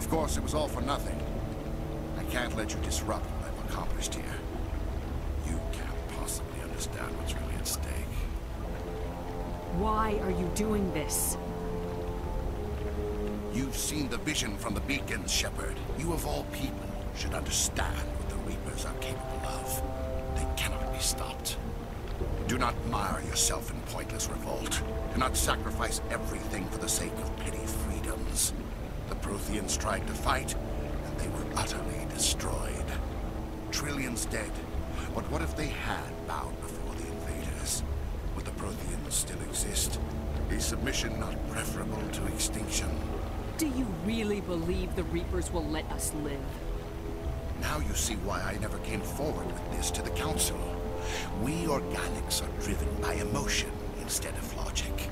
Of course, it was all for nothing. I can't let you disrupt what I've accomplished here. You can't possibly understand what's really at stake. Why are you doing this? You've seen the vision from the beacons, Shepard. You of all people should understand what the Reapers are capable of. They cannot be stopped. Do not mire yourself in pointless revolt. Do not sacrifice everything for the sake of petty freedoms. The Protheans tried to fight, and they were utterly destroyed. Trillions dead. But what if they had bowed before the invaders? Would the Protheans still exist? Is submission not preferable to extinction? Do you really believe the Reapers will let us live? Now you see why I never came forward with this to the Council. We organics are driven by emotion instead of logic.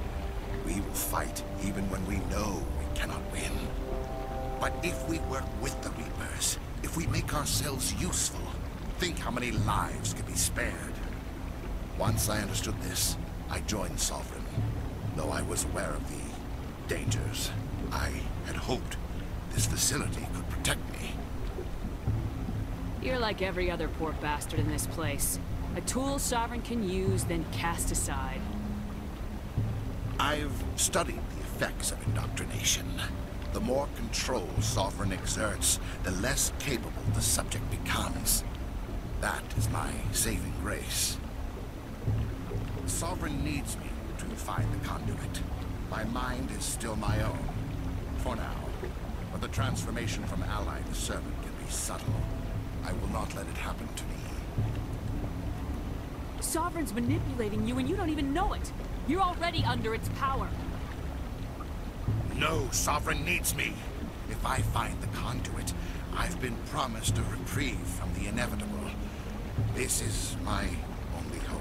We will fight even when we know we cannot win. But if we work with the Reapers, if we make ourselves useful, think how many lives could be spared. Once I understood this, I joined Sovereign. Though I was aware of the dangers, I had hoped this facility could protect me. You're like every other poor bastard in this place. A tool Sovereign can use, then cast aside. I've studied the effects of indoctrination. The more control Sovereign exerts, the less capable the subject becomes. That is my saving grace. Sovereign needs me to find the conduit. My mind is still my own, for now. But the transformation from ally to servant can be subtle. I will not let it happen to me. Sovereign's manipulating you and you don't even know it. You're already under its power. No, Sovereign needs me. If I find the conduit, I've been promised a reprieve from the inevitable. This is my only hope.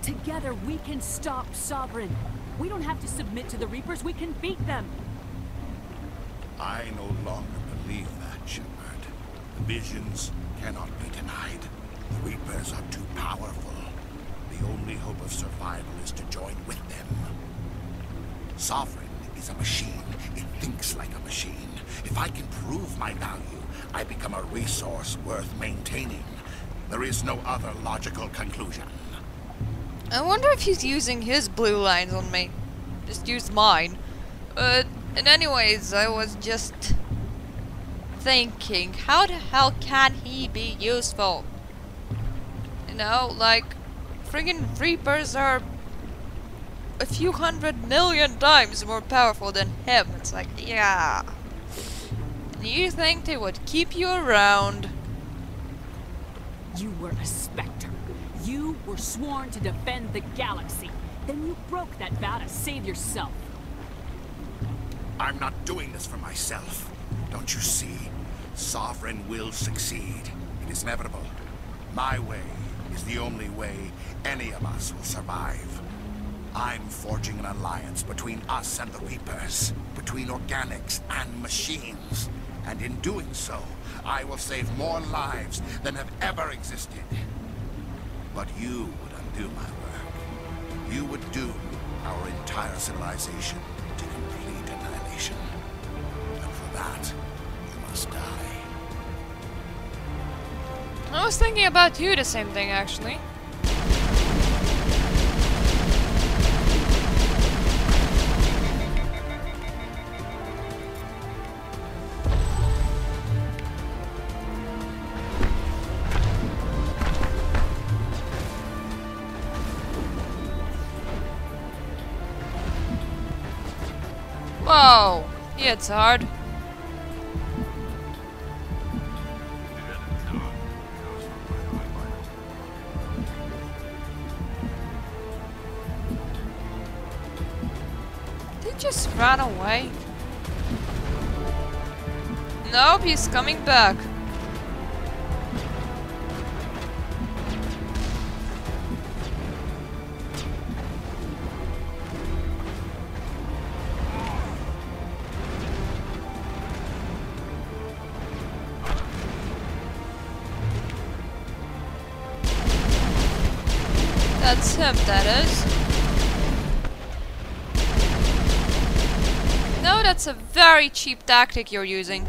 Together we can stop Sovereign. We don't have to submit to the Reapers, we can beat them. I no longer believe that, Shepard. The visions cannot be denied. The Reapers are too powerful. The only hope of survival is to join with them. Sovereign is a machine. It thinks like a machine. If I can prove my value, I become a resource worth maintaining. There is no other logical conclusion. I wonder if he's using his blue lines on me. Just use mine. And anyways, I was just thinking, how the hell can he be useful? You know, like, friggin' Reapers are a few 100 million times more powerful than him. It's like, yeah. You think they would keep you around? You were a Spectre. You were sworn to defend the galaxy. Then you broke that vow to save yourself. I'm not doing this for myself. Don't you see? Sovereign will succeed. It is inevitable. My way is the only way any of us will survive. I'm forging an alliance between us and the Reapers, between organics and machines. And in doing so, I will save more lives than have ever existed. But you would undo my work. You would doom our entire civilization to complete annihilation. And for that, you must die. I was thinking about you the same thing, actually. Whoa! Yeah, it's hard. He just ran away. Nope, he's coming back. That's him, that is. No, know that's a very cheap tactic you're using.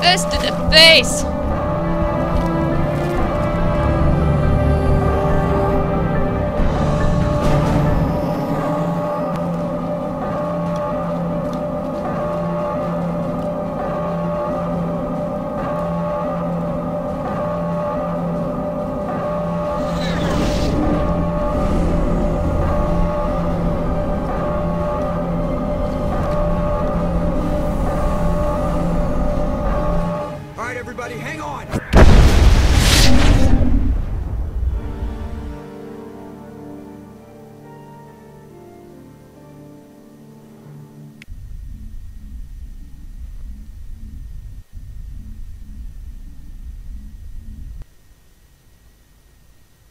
Fist to the face! Hang on!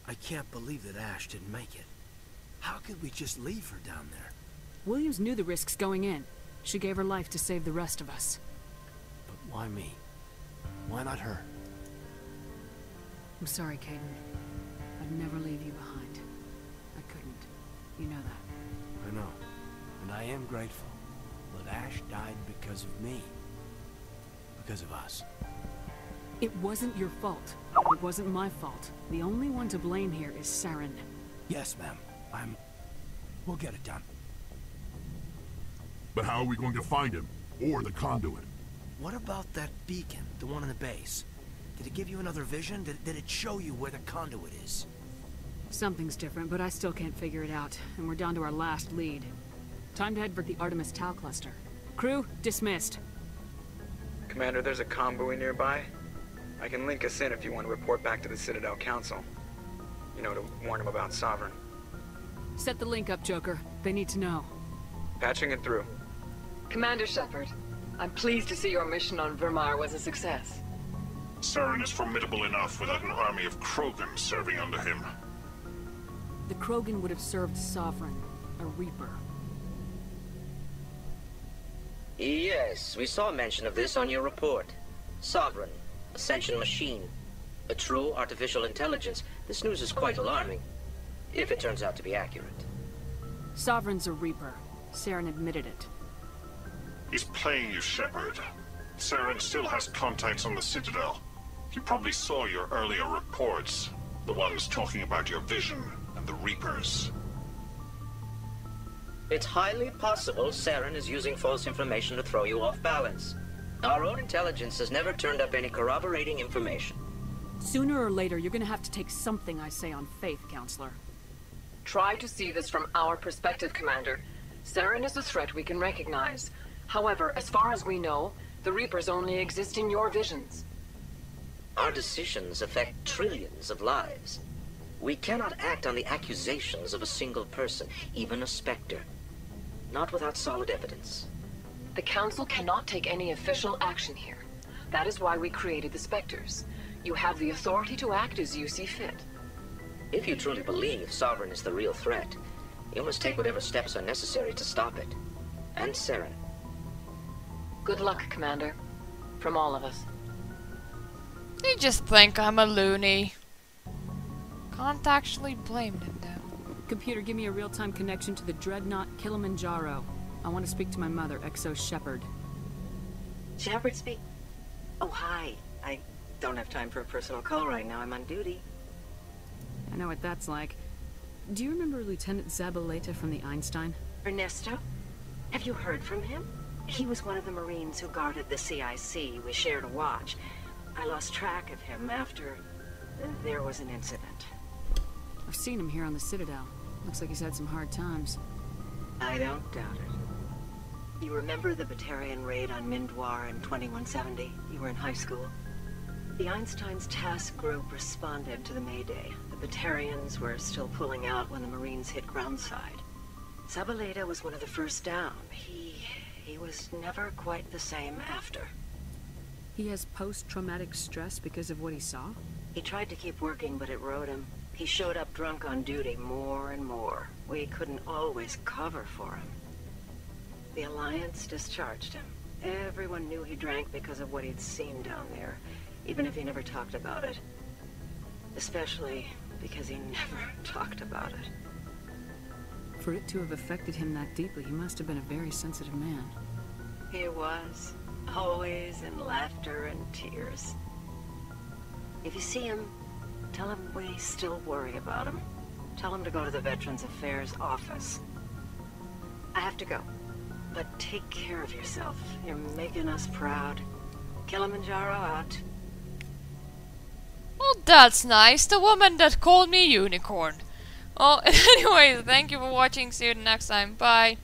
I can't believe that Ash didn't make it. How could we just leave her down there? Williams knew the risks going in. She gave her life to save the rest of us. But why me? Why not her? I'm sorry, Caden. I'd never leave you behind. I couldn't. You know that. I know. And I am grateful. But Ash died because of me. Because of us. It wasn't your fault. It wasn't my fault. The only one to blame here is Saren. Yes, ma'am. We'll get it done. But how are we going to find him? Or the conduit? What about that beacon? The one in the base? Did it give you another vision? Did it show you where the conduit is? Something's different, but I still can't figure it out. And we're down to our last lead. Time to head for the Artemis Tau cluster. Crew, dismissed. Commander, there's a convoy nearby. I can link us in if you want to report back to the Citadel Council. You know, to warn them about Sovereign. Set the link up, Joker. They need to know. Patching it through. Commander Shepard, I'm pleased to see your mission on Vermeer was a success. Saren is formidable enough without an army of Krogan serving under him. The Krogan would have served Sovereign, a Reaper. Yes, we saw mention of this on your report. Sovereign, Ascension machine, a true artificial intelligence. This news is quite alarming, if it turns out to be accurate. Sovereign's a Reaper. Saren admitted it. He's playing you, Shepard. Saren still has contacts on the Citadel. He probably saw your earlier reports. The ones talking about your vision and the Reapers. It's highly possible Saren is using false information to throw you off balance. Our own intelligence has never turned up any corroborating information. Sooner or later, you're gonna have to take something I say on faith, Counselor. Try to see this from our perspective, Commander. Saren is a threat we can recognize. However, as far as we know, the Reapers only exist in your visions. Our decisions affect trillions of lives. We cannot act on the accusations of a single person, even a Spectre. Not without solid evidence. The Council cannot take any official action here. That is why we created the Spectres. You have the authority to act as you see fit. If you truly believe Sovereign is the real threat, you must take whatever steps are necessary to stop it. And Saren. Good luck, Commander. From all of us. You just think I'm a loony. Can't actually blame him, though. Computer, give me a real-time connection to the Dreadnought Kilimanjaro. I want to speak to my mother, Exo Shepard. Shepard speak? Oh, hi. I don't have time for a personal call right now. I'm on duty. I know what that's like. Do you remember Lieutenant Zabaleta from the Einstein? Ernesto? Have you heard from him? He was one of the Marines who guarded the CIC. We shared a watch. I lost track of him after there was an incident. I've seen him here on the Citadel. Looks like he's had some hard times. I don't doubt it. You remember the Batarian raid on Mindwar in 2170? You were in high school. The Einstein's task group responded to the Mayday. The Batarians were still pulling out when the Marines hit groundside. Zabaleta was one of the first down. He was never quite the same after. He has post-traumatic stress because of what he saw? He tried to keep working, but it rode him. He showed up drunk on duty more and more. We couldn't always cover for him. The Alliance discharged him. Everyone knew he drank because of what he'd seen down there, even if he never talked about it. Especially because he never talked about it. For it to have affected him that deeply, he must have been a very sensitive man. He was. Always in laughter and tears. If you see him, tell him we still worry about him. Tell him to go to the Veterans Affairs office. I have to go. But take care of yourself. You're making us proud. Kilimanjaro out. Well, that's nice. The woman that called me unicorn. Well, anyways, thank you for watching. See you next time. Bye.